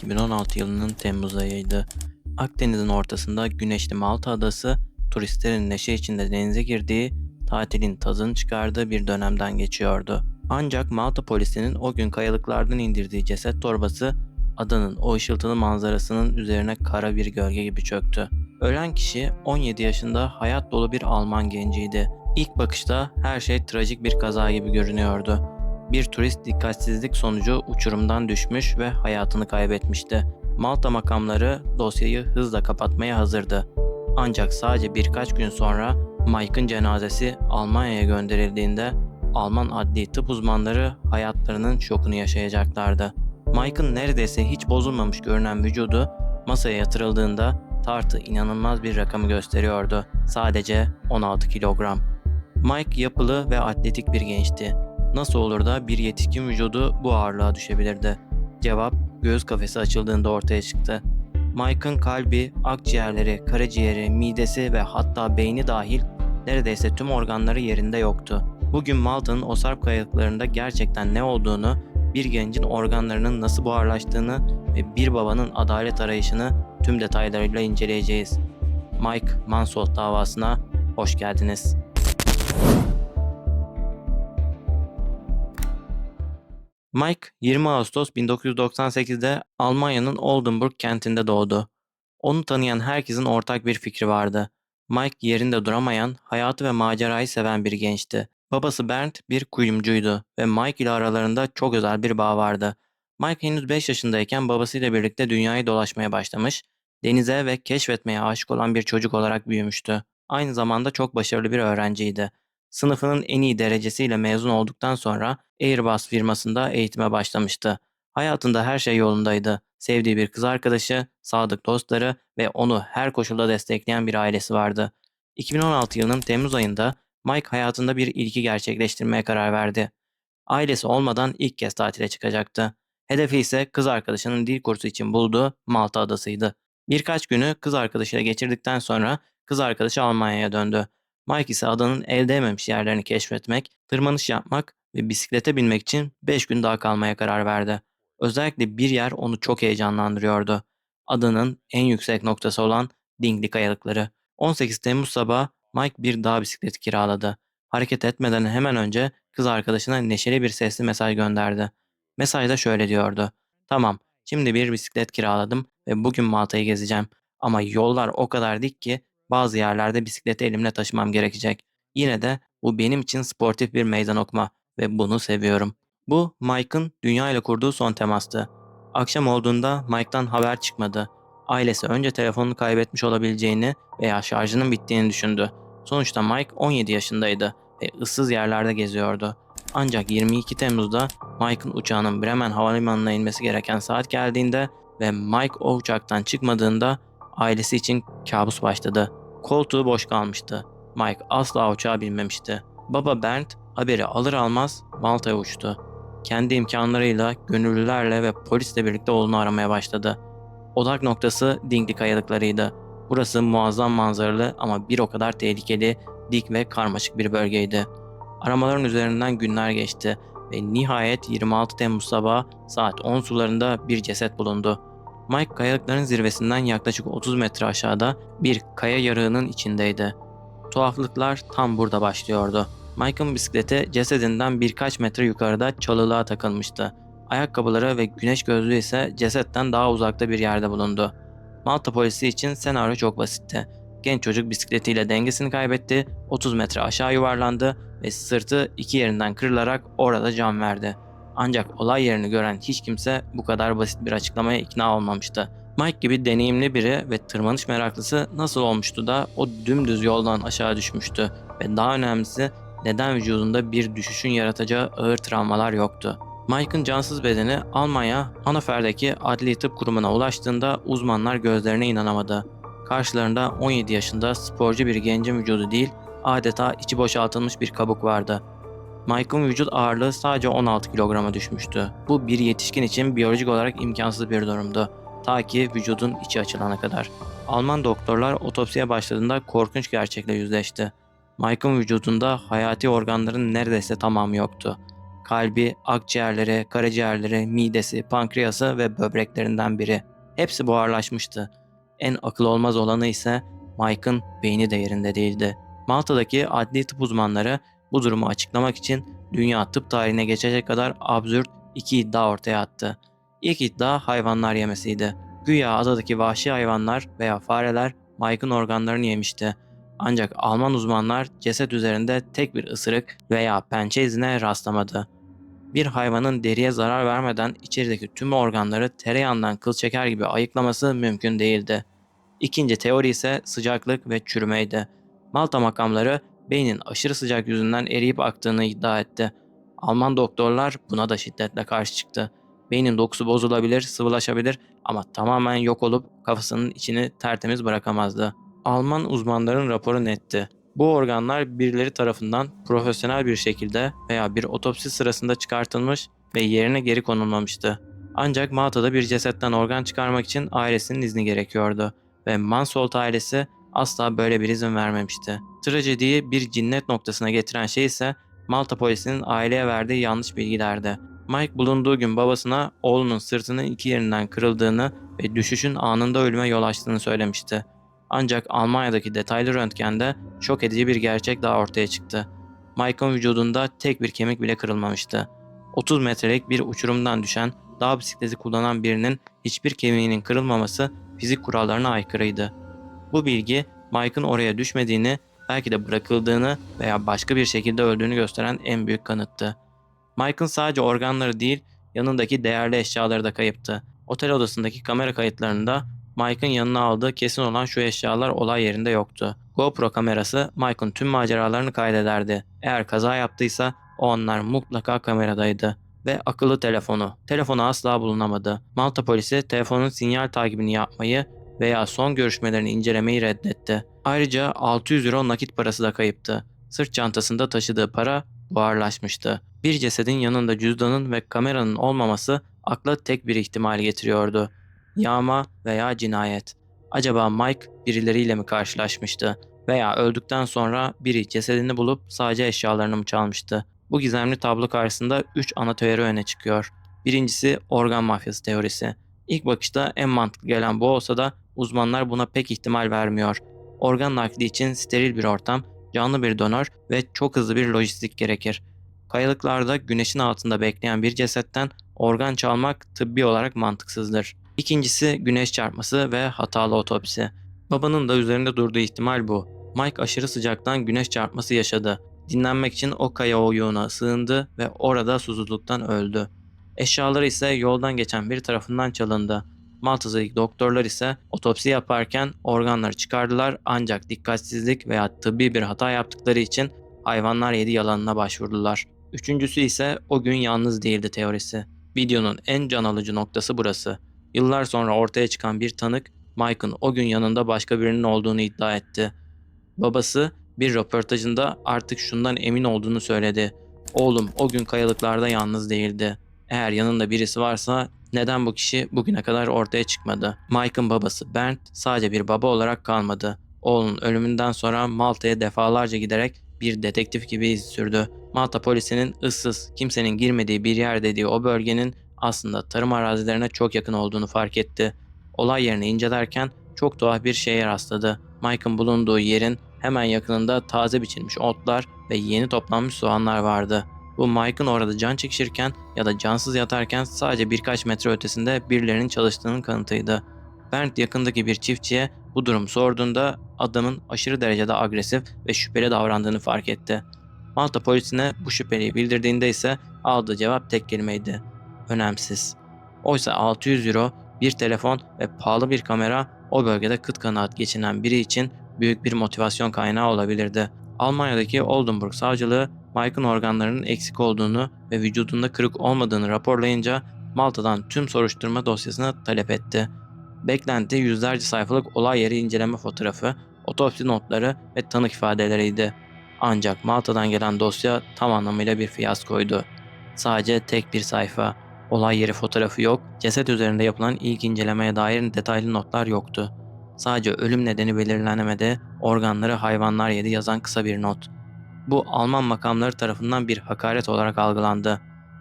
2016 yılının Temmuz ayıydı. Akdeniz'in ortasında güneşli Malta adası, turistlerin neşe içinde denize girdiği, tatilin tadını çıkardığı bir dönemden geçiyordu. Ancak Malta polisinin o gün kayalıklardan indirdiği ceset torbası, adanın o ışıltılı manzarasının üzerine kara bir gölge gibi çöktü. Ölen kişi 17 yaşında hayat dolu bir Alman genciydi. İlk bakışta her şey trajik bir kaza gibi görünüyordu. Bir turist dikkatsizlik sonucu uçurumdan düşmüş ve hayatını kaybetmişti. Malta makamları dosyayı hızla kapatmaya hazırdı. Ancak sadece birkaç gün sonra Mike'ın cenazesi Almanya'ya gönderildiğinde Alman adli tıp uzmanları hayatlarının şokunu yaşayacaklardı. Mike'ın neredeyse hiç bozulmamış görünen vücudu masaya yatırıldığında tartı inanılmaz bir rakamı gösteriyordu. Sadece 16 kilogram. Mike yapılı ve atletik bir gençti. Nasıl olur da bir yetişkin vücudu bu ağırlığa düşebilirdi? Cevap göğüs kafesi açıldığında ortaya çıktı. Mike'ın kalbi, akciğerleri, karaciğeri, midesi ve hatta beyni dahil neredeyse tüm organları yerinde yoktu. Bugün Malta'nın o sarp kayalıklarında gerçekten ne olduğunu, bir gencin organlarının nasıl buharlaştığını ve bir babanın adalet arayışını tüm detaylarıyla inceleyeceğiz. Mike Mansfield davasına hoş geldiniz. Mike 20 Ağustos 1998'de Almanya'nın Oldenburg kentinde doğdu. Onu tanıyan herkesin ortak bir fikri vardı. Mike yerinde duramayan, hayatı ve macerayı seven bir gençti. Babası Bernd bir kuyumcuydu ve Mike ile aralarında çok özel bir bağ vardı. Mike henüz 5 yaşındayken babasıyla birlikte dünyayı dolaşmaya başlamış, denize ve keşfetmeye aşık olan bir çocuk olarak büyümüştü. Aynı zamanda çok başarılı bir öğrenciydi. Sınıfının en iyi derecesiyle mezun olduktan sonra Airbus firmasında eğitime başlamıştı. Hayatında her şey yolundaydı. Sevdiği bir kız arkadaşı, sadık dostları ve onu her koşulda destekleyen bir ailesi vardı. 2016 yılının Temmuz ayında Mike hayatında bir ilki gerçekleştirmeye karar verdi. Ailesi olmadan ilk kez tatile çıkacaktı. Hedefi ise kız arkadaşının dil kursu için bulduğu Malta adasıydı. Birkaç günü kız arkadaşıyla geçirdikten sonra kız arkadaşı Almanya'ya döndü. Mike ise adanın el değmemiş yerlerini keşfetmek, tırmanış yapmak ve bisiklete binmek için 5 gün daha kalmaya karar verdi. Özellikle bir yer onu çok heyecanlandırıyordu. Adanın en yüksek noktası olan Dingley Kayalıkları. 18 Temmuz sabahı Mike bir dağ bisikleti kiraladı. Hareket etmeden hemen önce kız arkadaşına neşeli bir sesli mesaj gönderdi. Mesajda şöyle diyordu. Tamam, şimdi bir bisiklet kiraladım ve bugün Malta'yı gezeceğim. Ama yollar o kadar dik ki bazı yerlerde bisikleti elimle taşımam gerekecek. Yine de bu benim için sportif bir meydan okuma ve bunu seviyorum. Bu Mike'ın dünya ile kurduğu son temastı. Akşam olduğunda Mike'tan haber çıkmadı. Ailesi önce telefonunu kaybetmiş olabileceğini veya şarjının bittiğini düşündü. Sonuçta Mike 17 yaşındaydı ve ıssız yerlerde geziyordu. Ancak 22 Temmuz'da Mike'ın uçağının Bremen havalimanına inmesi gereken saat geldiğinde ve Mike o uçaktan çıkmadığında ailesi için kabus başladı. Koltuğu boş kalmıştı. Mike asla uçağa binmemişti. Baba Bernd haberi alır almaz Malta'ya uçtu. Kendi imkanlarıyla, gönüllülerle ve polisle birlikte oğlunu aramaya başladı. Odak noktası Dingley kayalıklarıydı. Burası muazzam manzaralı ama bir o kadar tehlikeli, dik ve karmaşık bir bölgeydi. Aramaların üzerinden günler geçti ve nihayet 26 Temmuz sabahı saat 10 sularında bir ceset bulundu. Mike kayalıkların zirvesinden yaklaşık 30 metre aşağıda bir kaya yarığının içindeydi. Tuhaflıklar tam burada başlıyordu. Mike'ın bisikleti cesedinden birkaç metre yukarıda çalılığa takılmıştı. Ayakkabıları ve güneş gözlüğü ise cesetten daha uzakta bir yerde bulundu. Malta polisi için senaryo çok basitti. Genç çocuk bisikletiyle dengesini kaybetti, 30 metre aşağı yuvarlandı ve sırtı iki yerinden kırılarak orada can verdi. Ancak olay yerini gören hiç kimse bu kadar basit bir açıklamaya ikna olmamıştı. Mike gibi deneyimli biri ve tırmanış meraklısı nasıl olmuştu da o dümdüz yoldan aşağı düşmüştü ve daha önemlisi neden vücudunda bir düşüşün yaratacağı ağır travmalar yoktu. Mike'ın cansız bedeni Almanya Hannover'deki Adli Tıp Kurumu'na ulaştığında uzmanlar gözlerine inanamadı. Karşılarında 17 yaşında sporcu bir gencin vücudu değil, adeta içi boşaltılmış bir kabuk vardı. Mike'ın vücut ağırlığı sadece 16 kilograma düşmüştü. Bu bir yetişkin için biyolojik olarak imkansız bir durumdu. Ta ki vücudun içi açılana kadar. Alman doktorlar otopsiye başladığında korkunç gerçekle yüzleşti. Mike'ın vücudunda hayati organların neredeyse tamamı yoktu. Kalbi, akciğerleri, karaciğerleri, midesi, pankreası ve böbreklerinden biri. Hepsi buharlaşmıştı. En akıl olmaz olanı ise Mike'ın beyni de yerinde değildi. Malta'daki adli tıp uzmanları bu durumu açıklamak için dünya tıp tarihine geçecek kadar absürt iki iddia ortaya attı. İlk iddia hayvanlar yemesiydi. Güya adadaki vahşi hayvanlar veya fareler Mike'ın organlarını yemişti. Ancak Alman uzmanlar ceset üzerinde tek bir ısırık veya pençe izine rastlamadı. Bir hayvanın deriye zarar vermeden içerideki tüm organları tereyağından kıl çeker gibi ayıklaması mümkün değildi. İkinci teori ise sıcaklık ve çürümeydi. Malta makamları beynin aşırı sıcak yüzünden eriyip aktığını iddia etti. Alman doktorlar buna da şiddetle karşı çıktı. Beynin dokusu bozulabilir, sıvılaşabilir ama tamamen yok olup kafasının içini tertemiz bırakamazdı. Alman uzmanların raporu netti. Bu organlar birileri tarafından profesyonel bir şekilde veya bir otopsi sırasında çıkartılmış ve yerine geri konulmamıştı. Ancak Malta'da bir cesetten organ çıkarmak için ailesinin izni gerekiyordu ve Mansholt ailesi asla böyle bir izin vermemişti. Trajediyi bir cinnet noktasına getiren şey ise Malta polisinin aileye verdiği yanlış bilgilerdi. Mike bulunduğu gün babasına oğlunun sırtının iki yerinden kırıldığını ve düşüşün anında ölüme yol açtığını söylemişti. Ancak Almanya'daki detaylı röntgende şok edici bir gerçek daha ortaya çıktı. Mike'ın vücudunda tek bir kemik bile kırılmamıştı. 30 metrelik bir uçurumdan düşen, dağ bisikleti kullanan birinin hiçbir kemiğinin kırılmaması fizik kurallarına aykırıydı. Bu bilgi Mike'ın oraya düşmediğini, belki de bırakıldığını veya başka bir şekilde öldüğünü gösteren en büyük kanıttı. Mike'ın sadece organları değil, yanındaki değerli eşyaları da kayıptı. Otel odasındaki kamera kayıtlarında Mike'ın yanına aldığı kesin olan şu eşyalar olay yerinde yoktu. GoPro kamerası Mike'ın tüm maceralarını kaydederdi. Eğer kaza yaptıysa o anlar mutlaka kameradaydı. Ve akıllı telefonu. Telefonu asla bulunamadı. Malta polisi telefonun sinyal takibini yapmayı veya son görüşmelerini incelemeyi reddetti. Ayrıca 600 euro nakit parası da kayıptı. Sırt çantasında taşıdığı para buharlaşmıştı. Bir cesedin yanında cüzdanın ve kameranın olmaması akla tek bir ihtimal getiriyordu. Yağma veya cinayet. Acaba Mike birileriyle mi karşılaşmıştı? Veya öldükten sonra biri cesedini bulup sadece eşyalarını mı çalmıştı? Bu gizemli tablo karşısında 3 ana teori öne çıkıyor. Birincisi organ mafyası teorisi. İlk bakışta en mantıklı gelen bu olsa da uzmanlar buna pek ihtimal vermiyor. Organ nakli için steril bir ortam, canlı bir donör ve çok hızlı bir lojistik gerekir. Kayalıklarda güneşin altında bekleyen bir cesetten organ çalmak tıbbi olarak mantıksızdır. İkincisi güneş çarpması ve hatalı otopsi. Babanın da üzerinde durduğu ihtimal bu. Mike aşırı sıcaktan güneş çarpması yaşadı. Dinlenmek için o kaya oyuğuna sığındı ve orada susuzluktan öldü. Eşyaları ise yoldan geçen biri tarafından çalındı. Malta'daki doktorlar ise otopsi yaparken organları çıkardılar ancak dikkatsizlik veya tıbbi bir hata yaptıkları için hayvanlar yedi yalanına başvurdular. Üçüncüsü ise o gün yalnız değildi teorisi. Videonun en can alıcı noktası burası. Yıllar sonra ortaya çıkan bir tanık, Mike'ın o gün yanında başka birinin olduğunu iddia etti. Babası bir röportajında artık şundan emin olduğunu söyledi. Oğlum o gün kayalıklarda yalnız değildi. Eğer yanında birisi varsa neden bu kişi bugüne kadar ortaya çıkmadı? Mike'ın babası Bernd sadece bir baba olarak kalmadı. Oğlunun ölümünden sonra Malta'ya defalarca giderek bir dedektif gibi iz sürdü. Malta polisinin ıssız, kimsenin girmediği bir yer dediği o bölgenin aslında tarım arazilerine çok yakın olduğunu fark etti. Olay yerini incelerken çok tuhaf bir şeye rastladı. Mike'ın bulunduğu yerin hemen yakınında taze biçilmiş otlar ve yeni toplanmış soğanlar vardı. Bu Mike'ın orada can çekişirken ya da cansız yatarken sadece birkaç metre ötesinde birilerinin çalıştığının kanıtıydı. Bernd yakındaki bir çiftçiye bu durumu sorduğunda adamın aşırı derecede agresif ve şüpheli davrandığını fark etti. Malta polisine bu şüpheliyi bildirdiğinde ise aldığı cevap tek kelimeydi. Önemsiz. Oysa 600 euro, bir telefon ve pahalı bir kamera o bölgede kıt kanaat geçinen biri için büyük bir motivasyon kaynağı olabilirdi. Almanya'daki Oldenburg savcılığı Mike'ın organlarının eksik olduğunu ve vücudunda kırık olmadığını raporlayınca Malta'dan tüm soruşturma dosyasını talep etti. Beklenti yüzlerce sayfalık olay yeri inceleme fotoğrafı, otopsi notları ve tanık ifadeleriydi. Ancak Malta'dan gelen dosya tam anlamıyla bir fiyaskoydu. Sadece tek bir sayfa, olay yeri fotoğrafı yok, ceset üzerinde yapılan ilk incelemeye dair detaylı notlar yoktu. Sadece ölüm nedeni belirlenemedi, organları hayvanlar yedi yazan kısa bir not. Bu Alman makamları tarafından bir hakaret olarak algılandı.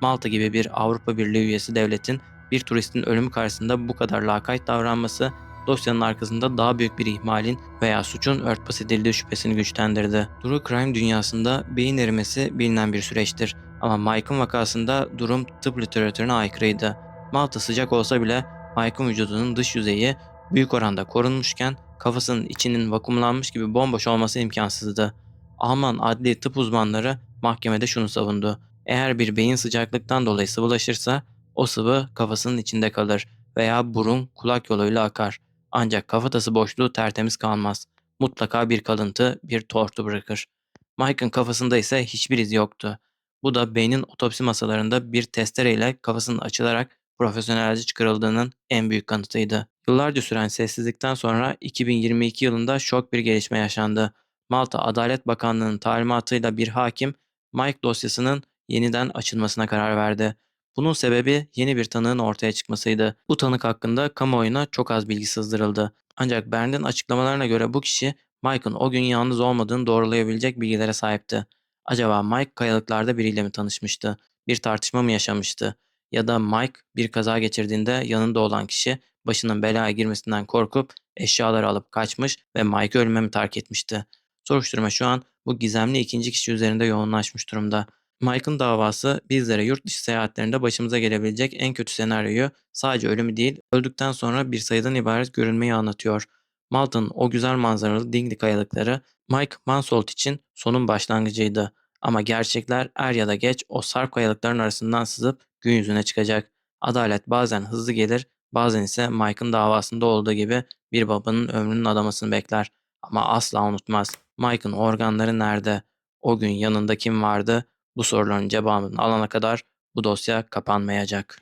Malta gibi bir Avrupa Birliği üyesi devletin bir turistin ölümü karşısında bu kadar lakayt davranması dosyanın arkasında daha büyük bir ihmalin veya suçun örtbas edildiği şüphesini güçlendirdi. True crime dünyasında beyin erimesi bilinen bir süreçtir. Ama Mike'ın vakasında durum tıp literatürüne aykırıydı. Malta sıcak olsa bile Mike'ın vücudunun dış yüzeyi büyük oranda korunmuşken kafasının içinin vakumlanmış gibi bomboş olması imkansızdı. Alman adli tıp uzmanları mahkemede şunu savundu. Eğer bir beyin sıcaklıktan dolayı sıvılaşırsa o sıvı kafasının içinde kalır veya burun kulak yoluyla akar. Ancak kafatası boşluğu tertemiz kalmaz. Mutlaka bir kalıntı, bir tortu bırakır. Mike'ın kafasında ise hiçbir iz yoktu. Bu da beynin otopsi masalarında bir testereyle kafasının açılarak profesyonelce çıkarıldığının en büyük kanıtıydı. Yıllarca süren sessizlikten sonra 2022 yılında şok bir gelişme yaşandı. Malta Adalet Bakanlığı'nın talimatıyla bir hakim Mike dosyasının yeniden açılmasına karar verdi. Bunun sebebi yeni bir tanığın ortaya çıkmasıydı. Bu tanık hakkında kamuoyuna çok az bilgi sızdırıldı. Ancak Bern'in açıklamalarına göre bu kişi Mike'ın o gün yalnız olmadığını doğrulayabilecek bilgilere sahipti. Acaba Mike kayalıklarda biriyle mi tanışmıştı? Bir tartışma mı yaşamıştı? Ya da Mike bir kaza geçirdiğinde yanında olan kişi başının belaya girmesinden korkup eşyaları alıp kaçmış ve Mike'ı ölüme mi terk etmişti? Soruşturma şu an bu gizemli ikinci kişi üzerinde yoğunlaşmış durumda. Mike'ın davası bizlere yurt dışı seyahatlerinde başımıza gelebilecek en kötü senaryoyu sadece ölümü değil, öldükten sonra bir sayıdan ibaret görünmeyi anlatıyor. Malta'nın o güzel manzaralı Dingley kayalıkları Mike Mansolt için sonun başlangıcıydı. Ama gerçekler er ya da geç o sarp kayalıkların arasından sızıp gün yüzüne çıkacak. Adalet bazen hızlı gelir, bazen ise Mike'ın davasında olduğu gibi bir babanın ömrünün adamasını bekler. Ama asla unutmaz. Mike'ın organları nerede? O gün yanında kim vardı? Bu soruların cevabını alana kadar bu dosya kapanmayacak.